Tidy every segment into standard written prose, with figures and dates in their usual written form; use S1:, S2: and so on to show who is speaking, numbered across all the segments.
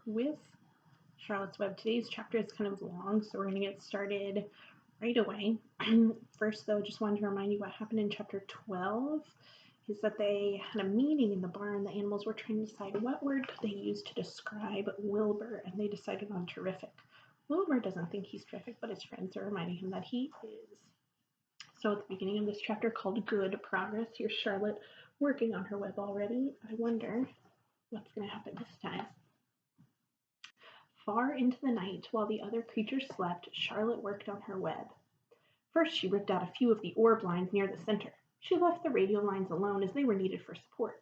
S1: with Charlotte's Web. Today's chapter is kind of long, so we're going to get started right away. First, though, just wanted to remind you what happened in chapter 12 is that they had a meeting in the barn. The animals were trying to decide what word could they use to describe Wilbur, and they decided on terrific. Wilbur doesn't think he's terrific, but his friends are reminding him that he is. So at the beginning of this chapter called Good Progress, here's Charlotte working on her web already. I wonder what's going to happen this time. Far into the night, while the other creatures slept, Charlotte worked on her web. First, she ripped out a few of the orb lines near the center. She left the radial lines alone as they were needed for support.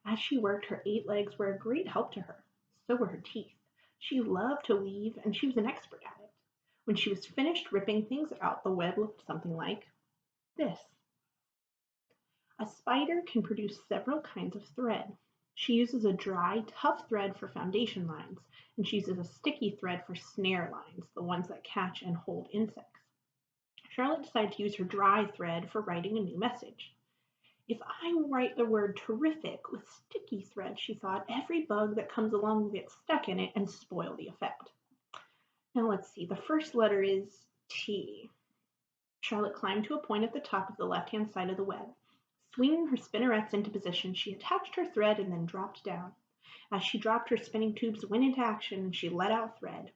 S1: As she worked, her 8 legs were a great help to her. So were her teeth. She loved to weave, and she was an expert at it. When she was finished ripping things out, the web looked something like this. A spider can produce several kinds of thread. She uses a dry, tough thread for foundation lines, and she uses a sticky thread for snare lines, the ones that catch and hold insects. Charlotte decided to use her dry thread for writing a new message. If I write the word terrific with sticky thread, she thought, every bug that comes along will get stuck in it and spoil the effect. Now let's see, the first letter is T. Charlotte climbed to a point at the top of the left-hand side of the web. Swinging her spinnerets into position, she attached her thread and then dropped down. As she dropped, her spinning tubes went into action and she let out thread.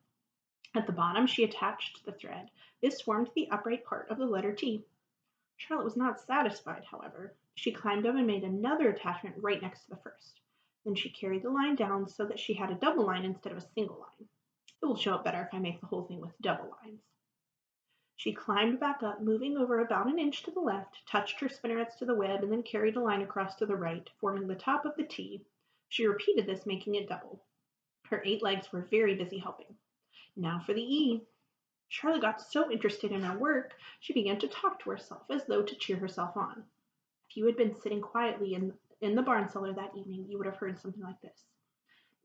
S1: At the bottom, she attached the thread. This formed the upright part of the letter T. Charlotte was not satisfied, however. She climbed up and made another attachment right next to the first. Then she carried the line down so that she had a double line instead of a single line. It will show up better if I make the whole thing with double lines. She climbed back up, moving over about an inch to the left, touched her spinnerets to the web, and then carried a line across to the right, forming the top of the T. She repeated this, making it double. Her 8 legs were very busy helping. Now for the E. Charlotte got so interested in her work, she began to talk to herself as though to cheer herself on. If you had been sitting quietly in the barn cellar that evening, you would have heard something like this.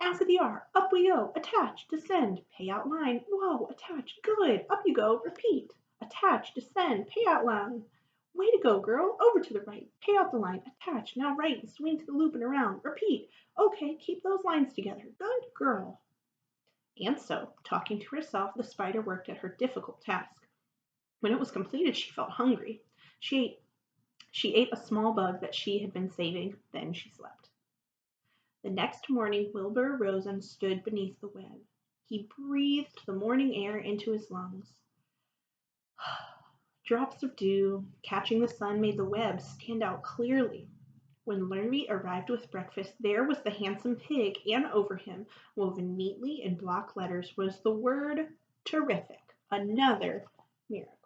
S1: Now for the R. Up we go. Attach. Descend. Pay out line. Whoa. Attach. Good. Up you go. Repeat. Attach. Descend. Pay out line. Way to go, girl. Over to the right. Pay out the line. Attach. Now right and swing to the loop and around. Repeat. Okay, keep those lines together. Good girl. And so, talking to herself, the spider worked at her difficult task. When it was completed, she felt hungry. She ate a small bug that she had been saving, then she slept. The next morning, Wilbur arose and stood beneath the web. He breathed the morning air into his lungs. Drops of dew catching the sun made the web stand out clearly. When Lurvy arrived with breakfast, there was the handsome pig, and over him, woven neatly in block letters, was the word terrific, another miracle.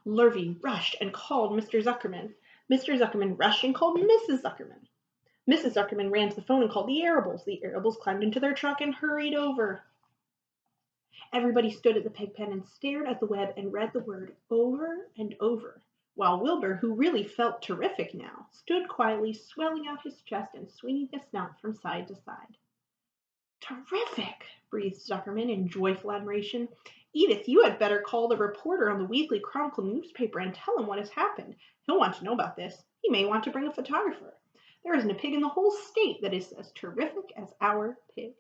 S1: Lurvy rushed and called Mr. Zuckerman. Mr. Zuckerman rushed and called Mrs. Zuckerman. Mrs. Zuckerman ran to the phone and called the Arables. The Arables climbed into their truck and hurried over. Everybody stood at the pig pen and stared at the web and read the word over and over, while Wilbur, who really felt terrific now, stood quietly swelling out his chest and swinging his snout from side to side. Terrific, breathed Zuckerman in joyful admiration. Edith, you had better call the reporter on the Weekly Chronicle newspaper and tell him what has happened. He'll want to know about this. He may want to bring a photographer. There isn't a pig in the whole state that is as terrific as our pig.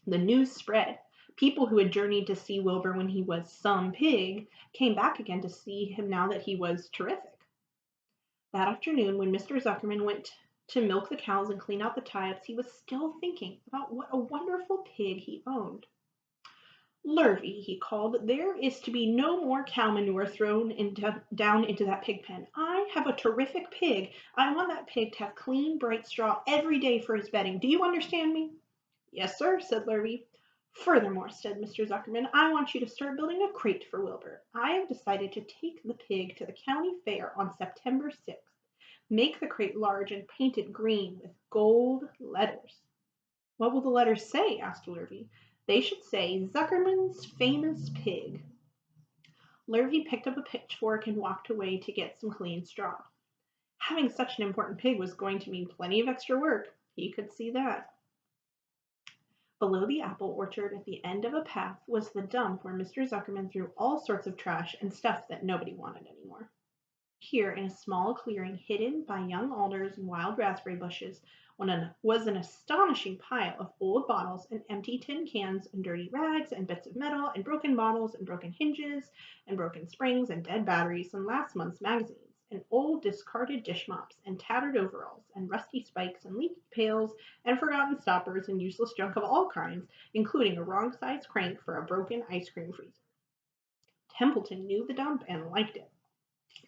S1: The news spread. People who had journeyed to see Wilbur when he was some pig came back again to see him now that he was terrific. That afternoon, when Mr. Zuckerman went to milk the cows and clean out the tie-ups, he was still thinking about what a wonderful pig he owned. Lurvy, he called, there is to be no more cow manure thrown down into that pig pen. I have a terrific pig. I want that pig to have clean, bright straw every day for his bedding. Do you understand me? Yes, sir, said Lurvy. Furthermore, said Mr. Zuckerman, I want you to start building a crate for Wilbur. I have decided to take the pig to the county fair on September 6th. Make the crate large and paint it green with gold letters. What will the letters say? Asked Lurvy. They should say, Zuckerman's famous pig. Lurvy picked up a pitchfork and walked away to get some clean straw. Having such an important pig was going to mean plenty of extra work. He could see that. Below the apple orchard at the end of a path was the dump where Mr. Zuckerman threw all sorts of trash and stuff that nobody wanted anymore. Here, in a small clearing hidden by young alders and wild raspberry bushes, was an astonishing pile of old bottles and empty tin cans and dirty rags and bits of metal and broken bottles and broken hinges and broken springs and dead batteries and last month's magazines and old discarded dish mops and tattered overalls and rusty spikes and leaky pails and forgotten stoppers and useless junk of all kinds, including a wrong-sized crank for a broken ice cream freezer. Templeton knew the dump and liked it.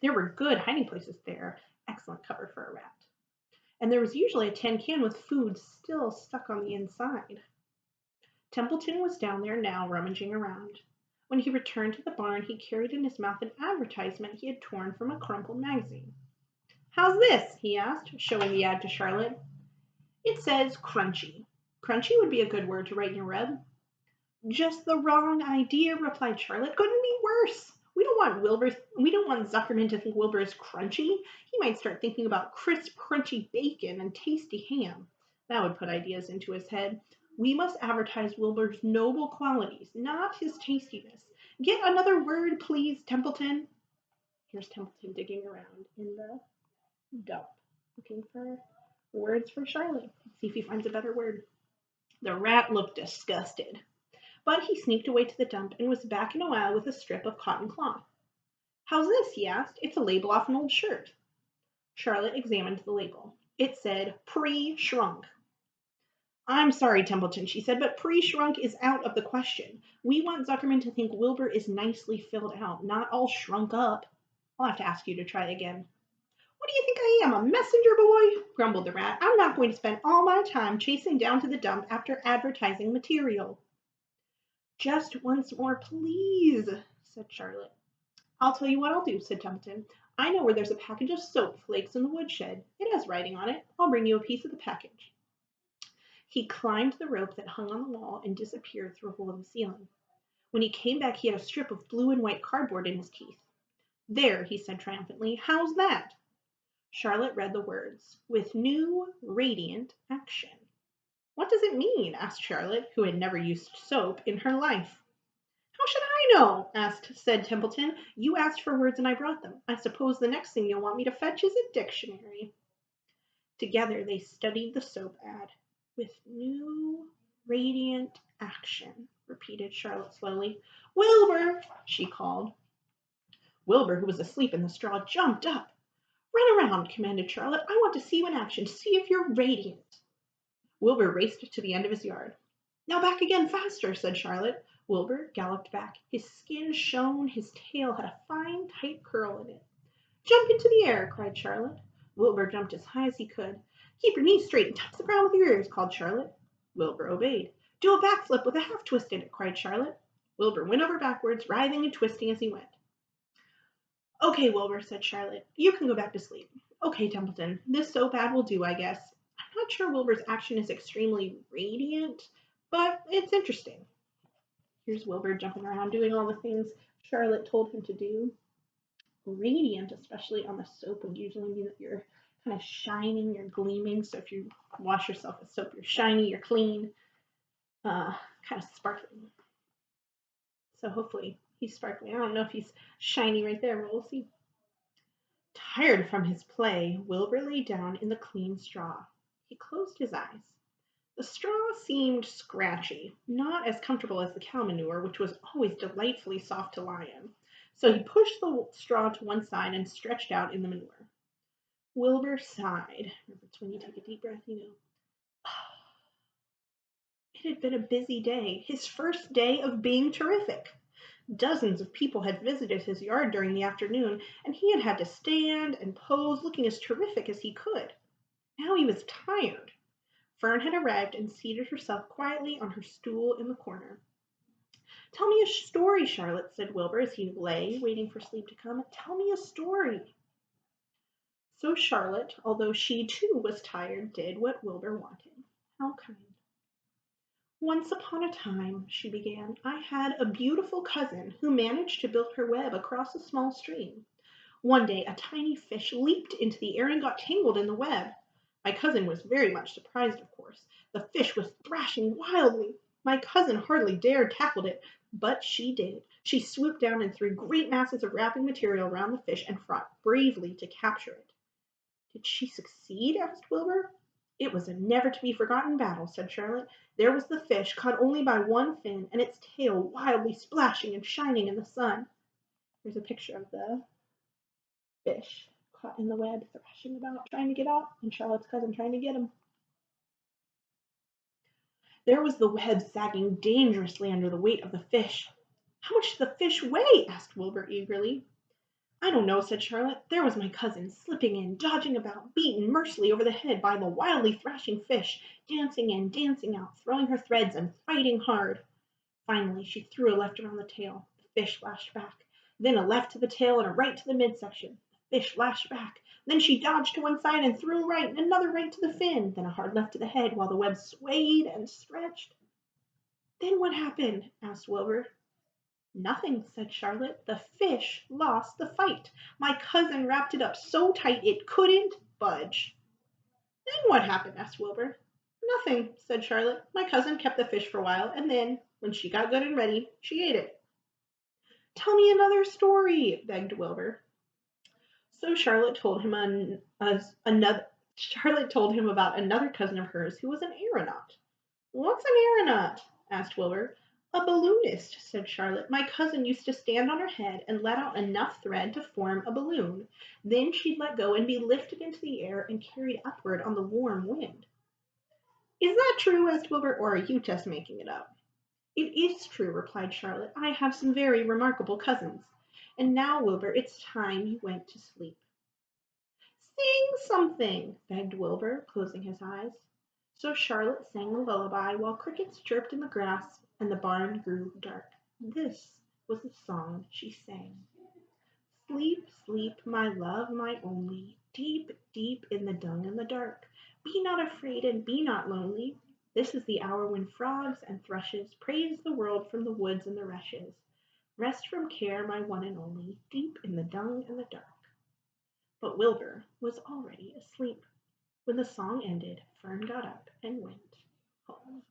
S1: There were good hiding places there, excellent cover for a rat. And there was usually a tin can with food still stuck on the inside. Templeton was down there now, rummaging around. When he returned to the barn, he carried in his mouth an advertisement he had torn from a crumpled magazine. "How's this?" he asked, showing the ad to Charlotte. "It says Crunchy. Crunchy would be a good word to write in your web." "Just the wrong idea," replied Charlotte. "Couldn't be worse. We don't want Zuckerman to think Wilbur is crunchy. He might start thinking about crisp, crunchy bacon and tasty ham. That would put ideas into his head. We must advertise Wilbur's noble qualities, not his tastiness. Get another word, please, Templeton." Here's Templeton digging around in the dump, looking for words for Charlotte. Let's see if he finds a better word. The rat looked disgusted. But he sneaked away to the dump and was back in a while with a strip of cotton cloth. "How's this?" he asked. "It's a label off an old shirt." Charlotte examined the label. It said pre-shrunk. "I'm sorry, Templeton," she said, "but pre-shrunk is out of the question. We want Zuckerman to think Wilbur is nicely filled out, not all shrunk up. I'll have to ask you to try again." "What do you think I am, a messenger boy?" grumbled the rat. "I'm not going to spend all my time chasing down to the dump after advertising material." "Just once more, please," said Charlotte. "I'll tell you what I'll do," said Templeton. "I know where there's a package of soap flakes in the woodshed. It has writing on it. I'll bring you a piece of the package." He climbed the rope that hung on the wall and disappeared through a hole in the ceiling. When he came back, he had a strip of blue and white cardboard in his teeth. "There," he said triumphantly. "How's that?" Charlotte read the words, "With new, radiant action." "What does it mean?" asked Charlotte, who had never used soap in her life. "How should I know?" said Templeton. "You asked for words and I brought them. I suppose the next thing you'll want me to fetch is a dictionary." Together they studied the soap ad. "With new, radiant action," repeated Charlotte slowly. "Wilbur!" she called. Wilbur, who was asleep in the straw, jumped up. "Run around," commanded Charlotte. "I want to see you in action. See if you're radiant." Wilbur raced to the end of his yard. "Now back again, faster," said Charlotte. Wilbur galloped back. His skin shone, his tail had a fine, tight curl in it. "Jump into the air," cried Charlotte. Wilbur jumped as high as he could. "Keep your knees straight and touch the ground with your ears," called Charlotte. Wilbur obeyed. "Do a backflip with a half twist in it," cried Charlotte. Wilbur went over backwards, writhing and twisting as he went. "Okay, Wilbur," said Charlotte. "You can go back to sleep." "Okay, Templeton. This soap ad will do, I guess. I'm not sure Wilbur's action is extremely radiant, but it's interesting." Here's Wilbur jumping around doing all the things Charlotte told him to do. Radiant, especially on the soap, would usually mean that you're kind of shining, you're gleaming. So if you wash yourself with soap, you're shiny, you're clean, kind of sparkling. So hopefully he's sparkling. I don't know if he's shiny right there, but we'll see. Tired from his play, Wilbur lay down in the clean straw. He closed his eyes. The straw seemed scratchy, not as comfortable as the cow manure, which was always delightfully soft to lie in. So he pushed the straw to one side and stretched out in the manure. Wilbur sighed. That's when you take a deep breath, you know. It had been a busy day, his first day of being terrific. Dozens of people had visited his yard during the afternoon, and he had had to stand and pose looking as terrific as he could. Now he was tired. Fern had arrived and seated herself quietly on her stool in the corner. "Tell me a story, Charlotte," said Wilbur as he lay, waiting for sleep to come. "Tell me a story." So Charlotte, although she too was tired, did what Wilbur wanted. How kind. "Once upon a time," she began, "I had a beautiful cousin who managed to build her web across a small stream. One day a tiny fish leaped into the air and got tangled in the web. My cousin was very much surprised, of course. The fish was thrashing wildly. My cousin hardly dared tackle it, but she did. She swooped down and threw great masses of wrapping material around the fish and fought bravely to capture it. Did she succeed? Asked Wilbur. It was a never to be forgotten battle, said Charlotte. There was the fish, caught only by one fin, and its tail wildly splashing and shining in the sun. There's a picture of the fish caught in the web, thrashing about, trying to get out, and Charlotte's cousin trying to get him. There was the web sagging dangerously under the weight of the fish. How much did the fish weigh? Asked Wilbur eagerly. I don't know, said Charlotte. There was my cousin, slipping in, dodging about, beaten mercilessly over the head by the wildly thrashing fish, dancing in, dancing out, throwing her threads and fighting hard. Finally, she threw a left around the tail. The fish lashed back. Then a left to the tail and a right to the midsection. The fish lashed back. Then she dodged to one side and threw a right and another right to the fin. Then a hard left to the head while the web swayed and stretched. Then what happened? Asked Wilbur. Nothing, said Charlotte. The fish lost the fight. My cousin wrapped it up so tight it couldn't budge. Then what happened? Asked Wilbur. Nothing, said Charlotte. My cousin kept the fish for a while, and then, when she got good and ready, she ate it. Tell me another story, begged Wilbur. So Charlotte told him about another cousin of hers who was an aeronaut. What's an aeronaut? Asked Wilbur. A balloonist, said Charlotte. My cousin used to stand on her head and let out enough thread to form a balloon. Then she'd let go and be lifted into the air and carried upward on the warm wind. Is that true? Asked Wilbur, or are you just making it up? It is true, replied Charlotte. I have some very remarkable cousins. And now, Wilbur, it's time you went to sleep. Sing something, begged Wilbur, closing his eyes. So Charlotte sang a lullaby while crickets chirped in the grass and the barn grew dark. This was the song she sang. Sleep, sleep, my love, my only, deep, deep in the dung and the dark. Be not afraid and be not lonely. This is the hour when frogs and thrushes praise the world from the woods and the rushes. Rest from care, my one and only, deep in the dung and the dark. But Wilbur was already asleep. When the song ended, Fern got up and went home.